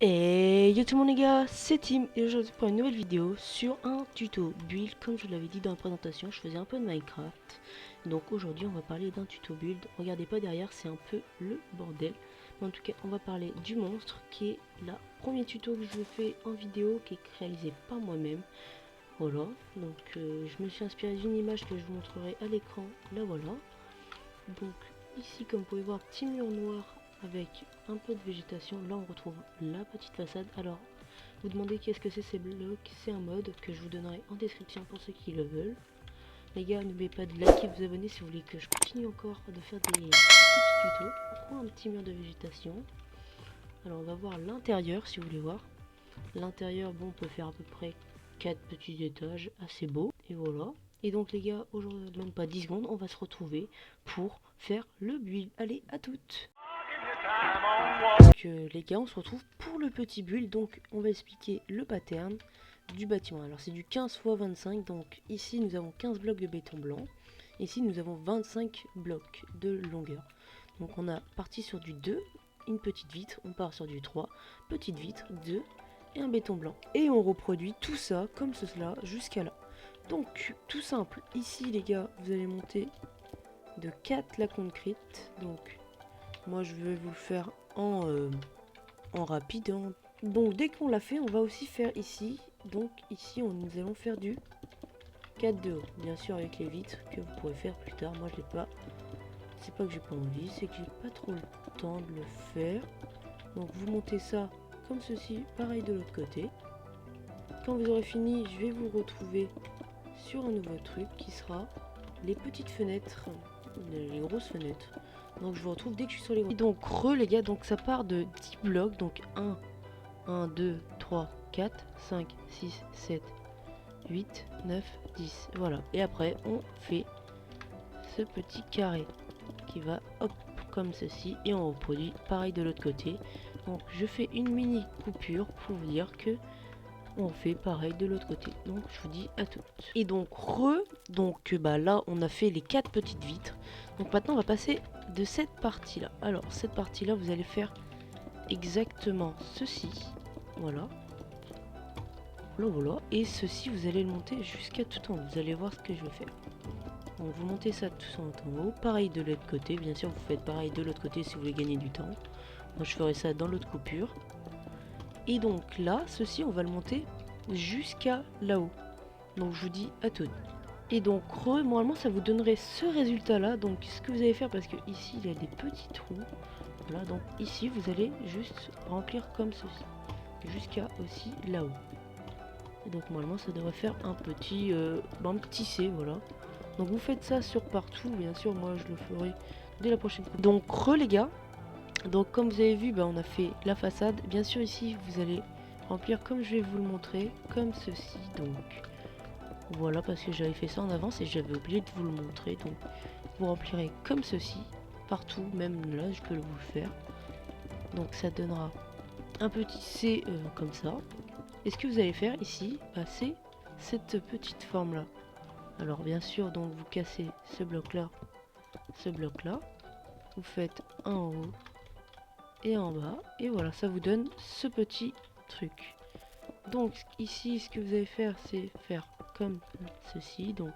Et yo tout le monde les gars, c'est Tim et aujourd'hui pour une nouvelle vidéo sur un tuto build. Comme je l'avais dit dans la présentation, je faisais un peu de Minecraft. Donc aujourd'hui on va parler d'un tuto build. Regardez pas derrière, c'est un peu le bordel. Mais en tout cas on va parler du monstre qui est le premier tuto que je fais en vidéo, qui est réalisé par moi-même. Voilà, donc je me suis inspiré d'une image que je vous montrerai à l'écran, là voilà. Donc ici comme vous pouvez voir, petit mur noir avec un peu de végétation. Là on retrouve la petite façade. Alors vous demandez qu'est-ce que c'est ces blocs, c'est un mode que je vous donnerai en description pour ceux qui le veulent. Les gars, n'oubliez pas de liker et de vous abonner si vous voulez que je continue encore de faire des petits tutos ou un petit mur de végétation. Alors on va voir l'intérieur si vous voulez voir. L'intérieur, bon, on peut faire à peu près 4 petits étages, assez beau. Et voilà. Et donc les gars, aujourd'hui, même pas 10 secondes, on va se retrouver pour faire le build. Allez, à toutes. Donc les gars, on se retrouve pour le petit build. Donc on va expliquer le pattern du bâtiment. Alors c'est du 15 x 25. Donc ici nous avons 15 blocs de béton blanc. Ici nous avons 25 blocs de longueur. Donc on a parti sur du 2, une petite vitre. On part sur du 3, petite vitre, 2 et un béton blanc. Et on reproduit tout ça comme cela jusqu'à là. Donc tout simple. Ici les gars, vous allez monter de 4 la concrete. Donc moi je vais vous le faire en rapide. Hein. Donc dès qu'on l'a fait, on va aussi faire ici. Donc ici nous allons faire du 4 de haut. Bien sûr avec les vitres que vous pourrez faire plus tard. Moi je l'ai pas. C'est pas que j'ai pas envie, c'est que j'ai pas trop le temps de le faire. Donc vous montez ça comme ceci, pareil de l'autre côté. Quand vous aurez fini, je vais vous retrouver sur un nouveau truc qui sera les petites fenêtres, les grosses fenêtres. Donc je vous retrouve dès que je suis sur les gros. Et donc les gars, donc ça part de 10 blocs, donc 1, 2, 3, 4, 5, 6, 7, 8, 9, 10. Voilà. Et après on fait ce petit carré qui va hop comme ceci et on reproduit pareil de l'autre côté. Donc je fais une mini coupure pour vous dire que on fait pareil de l'autre côté. Donc je vous dis à toutes. Et donc là on a fait les 4 petites vitres. Donc maintenant on va passer de cette partie là. Alors cette partie là vous allez faire exactement ceci. Voilà. Voilà. Et ceci vous allez le monter jusqu'à tout en haut. Vous allez voir ce que je vais faire. Donc vous montez ça tout en haut. Pareil de l'autre côté. Bien sûr vous faites pareil de l'autre côté si vous voulez gagner du temps. Moi je ferai ça dans l'autre coupure. Et donc là, ceci, on va le monter jusqu'à là-haut. Donc je vous dis à toutes. Et donc normalement, ça vous donnerait ce résultat-là. Donc ce que vous allez faire, parce que ici, il y a des petits trous. Voilà, donc ici, vous allez juste remplir comme ceci. Jusqu'à aussi là-haut. Et donc normalement, ça devrait faire un petit C, voilà. Donc vous faites ça sur partout. Bien sûr, moi, je le ferai dès la prochaine coupe. Donc les gars. Donc comme vous avez vu, on a fait la façade. Bien sûr ici vous allez remplir comme je vais vous le montrer, comme ceci. Donc voilà, parce que j'avais fait ça en avance et j'avais oublié de vous le montrer. Donc vous remplirez comme ceci, partout, même là je peux vous le faire. Donc ça donnera un petit C comme ça. Et ce que vous allez faire ici, c'est cette petite forme là. Alors bien sûr, donc vous cassez ce bloc là, vous faites un en haut et en bas, et voilà, ça vous donne ce petit truc. Donc ici ce que vous allez faire, c'est faire comme ceci. Donc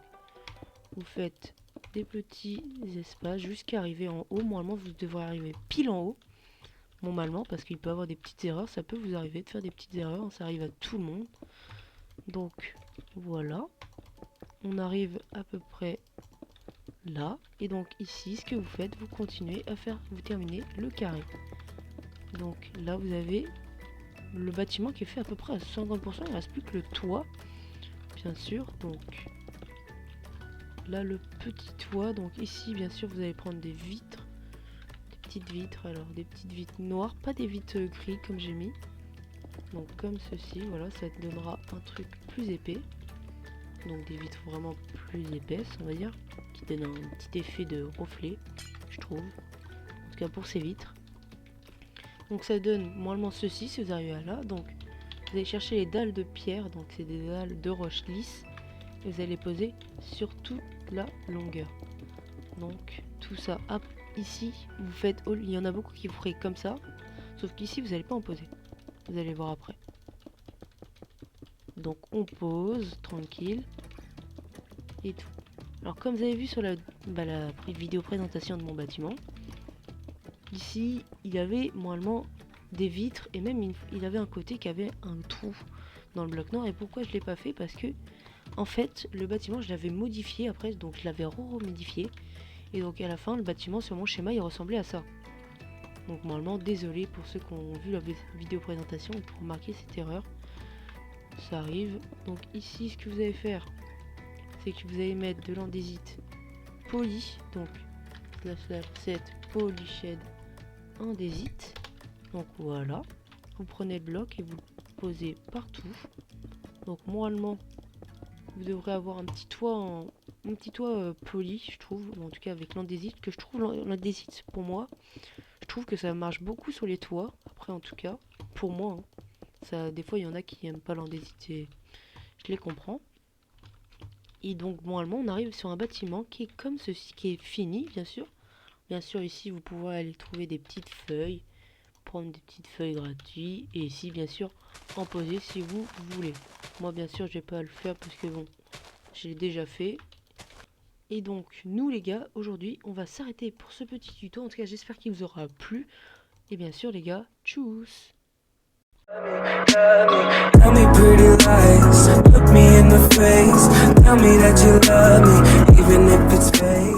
vous faites des petits espaces jusqu'à arriver en haut. Normalement vous devrez arriver pile en haut, normalement, parce qu'il peut y avoir des petites erreurs. Ça peut vous arriver de faire des petites erreurs, ça arrive à tout le monde. Donc voilà, on arrive à peu près là, et donc ici ce que vous faites, vous continuez à faire, vous terminez le carré. Donc là vous avez le bâtiment qui est fait à peu près à 50%, il ne reste plus que le toit, bien sûr. Donc là le petit toit, donc ici bien sûr vous allez prendre des vitres, des petites vitres, alors des petites vitres noires, pas des vitres gris comme j'ai mis. Donc comme ceci, voilà, ça te donnera un truc plus épais. Donc des vitres vraiment plus épaisses, on va dire, qui donnent un petit effet de reflet, je trouve, en tout cas pour ces vitres. Donc ça donne normalement ceci si vous arrivez à là. Donc vous allez chercher les dalles de pierre, donc c'est des dalles de roche lisse, et vous allez les poser sur toute la longueur. Donc tout ça, hop, ici vous faites, il y en a beaucoup qui vous feraient comme ça, sauf qu'ici vous n'allez pas en poser. vous allez voir après. Donc on pose, tranquille, et tout. Alors comme vous avez vu sur la vidéo présentation de mon bâtiment, ici il y avait normalement des vitres et même il avait un côté qui avait un trou dans le bloc noir. Et pourquoi je l'ai pas fait? Parce que en fait le bâtiment je l'avais modifié après, donc je l'avais remodifié, et donc à la fin le bâtiment sur mon schéma il ressemblait à ça. Donc normalement désolé pour ceux qui ont vu la vidéo présentation pour remarquer cette erreur, ça arrive. Donc ici ce que vous allez faire, c'est que vous allez mettre de l'andésite poli, donc /7 polyshed andésite. Donc voilà, vous prenez le bloc et vous le posez partout. Donc moralement vous devrez avoir un petit toit poli, je trouve, ou en tout cas avec l'andésite, que je trouve l'andésite pour moi, je trouve que ça marche beaucoup sur les toits. Après en tout cas pour moi, hein, ça, des fois il y en a qui aiment pas l'andésite et je les comprends. Et donc moralement on arrive sur un bâtiment qui est comme ceci, qui est fini bien sûr. Bien sûr ici vous pouvez aller trouver des petites feuilles, prendre des petites feuilles gratuites, et ici bien sûr en poser si vous voulez. Moi bien sûr je vais pas le faire parce que bon, j'ai déjà fait. Et donc nous les gars, aujourd'hui on va s'arrêter pour ce petit tuto. En tout cas j'espère qu'il vous aura plu. Et bien sûr les gars, tchuss. Tell me pretty lies, look me in the face. Tell me that you love me, even if it's fake.